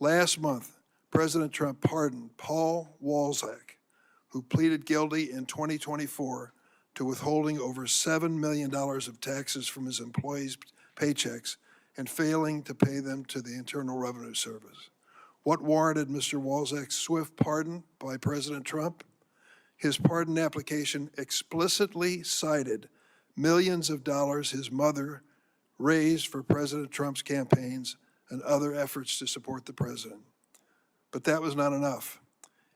Last month, President Trump pardoned Paul Walzak, who pleaded guilty in 2024 to withholding over $7 million of taxes from his employees' paychecks and failing to pay them to the Internal Revenue Service. What warranted Mr. Walzak's swift pardon by President Trump? His pardon application explicitly cited millions of dollars his mother raised for President Trump's campaigns and other efforts to support the president. But that was not enough.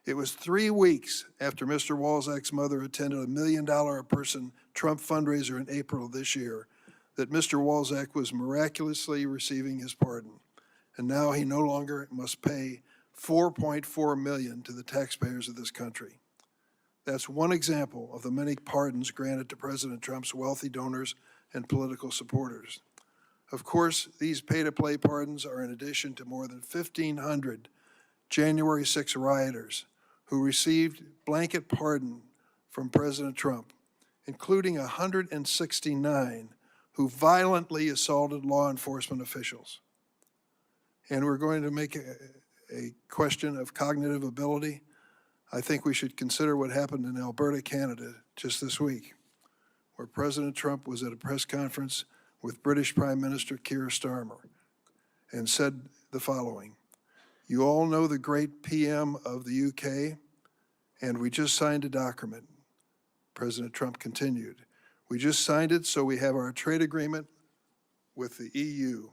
It was 3 weeks after Mr. Walzak's mother attended a $1 million a person Trump fundraiser in April of this year that Mr. Walzak was miraculously receiving his pardon. And now he no longer must pay $4.4 million to the taxpayers of this country. That's one example of the many pardons granted to President Trump's wealthy donors and political supporters. Of course, these pay-to-play pardons are in addition to more than 1,500 January 6 rioters who received blanket pardon from President Trump, including 169 who violently assaulted law enforcement officials. And we're going to make a question of cognitive ability. I think we should consider what happened in Alberta, Canada, just this week, where President Trump was at a press conference with British Prime Minister Keir Starmer and said the following: "You all know the great PM of the UK, and we just signed a document." President Trump continued, "We just signed it so we have our trade agreement with the EU.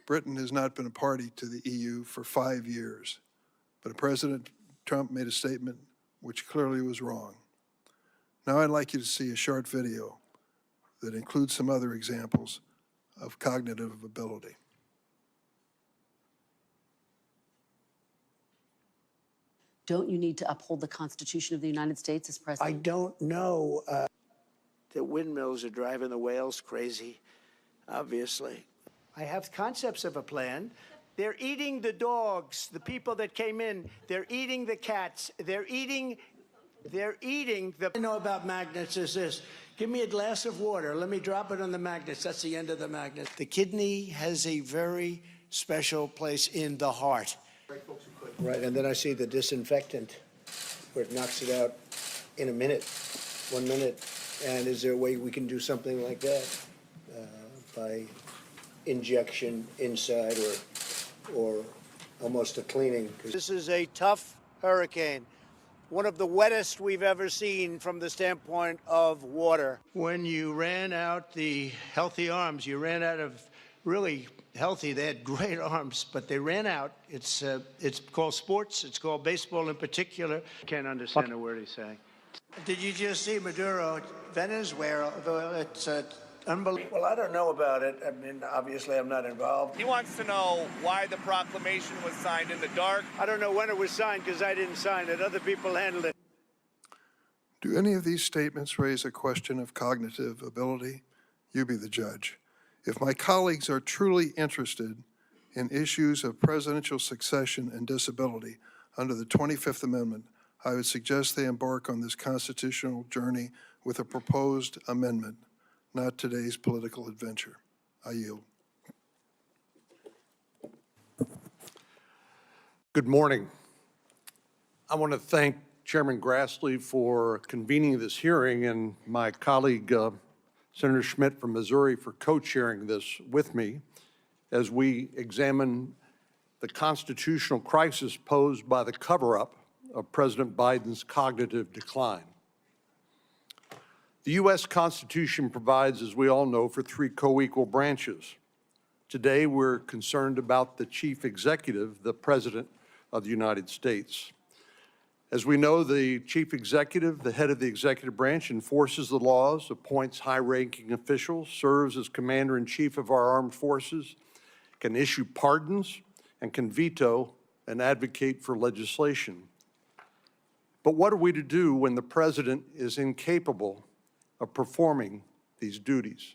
Britain has not been a party to the EU for 5 years, but President Trump made a statement which clearly was wrong." Now I'd like you to see a short video that includes some other examples of cognitive ability. Don't you need to uphold the Constitution of the United States as president? I don't know. The windmills are driving the whales crazy, obviously. I have concepts of a plan. They're eating the dogs, the people that came in. They're eating the cats. They're eating the... I know about magnets is this. Give me a glass of water. Let me drop it on the magnets. That's the end of the magnet. The kidney has a very special place in the heart. Right, and then I see the disinfectant where it knocks it out in a minute, 1 minute. And is there a way we can do something like that by injection inside or almost a cleaning? This is a tough hurricane, one of the wettest we've ever seen from the standpoint of water. When you ran out the healthy arms, you ran out of really healthy. They had great arms, but they ran out. It's called sports. It's called baseball in particular. Can't understand a word he's saying. Did you just see Maduro, Venezuela? It's unbelievable. Well, I don't know about it. I mean, obviously, I'm not involved. He wants to know why the proclamation was signed in the dark. I don't know when it was signed because I didn't sign it. Other people handled it. Do any of these statements raise a question of cognitive ability? You be the judge. If my colleagues are truly interested in issues of presidential succession and disability under the 25th Amendment, I would suggest they embark on this constitutional journey with a proposed amendment, not today's political adventure. I yield. Good morning. I want to thank Chairman Grassley for convening this hearing and my colleague, Senator Schmidt from Missouri, for co-chairing this with me as we examine the constitutional crisis posed by the cover-up of President Biden's cognitive decline. The U.S. Constitution provides, as we all know, for 3 co-equal branches. Today, we're concerned about the chief executive, the President of the United States. As we know, the chief executive, the head of the executive branch, enforces the laws, appoints high-ranking officials, serves as commander-in-chief of our armed forces, can issue pardons, and can veto and advocate for legislation. But what are we to do when the president is incapable of performing these duties?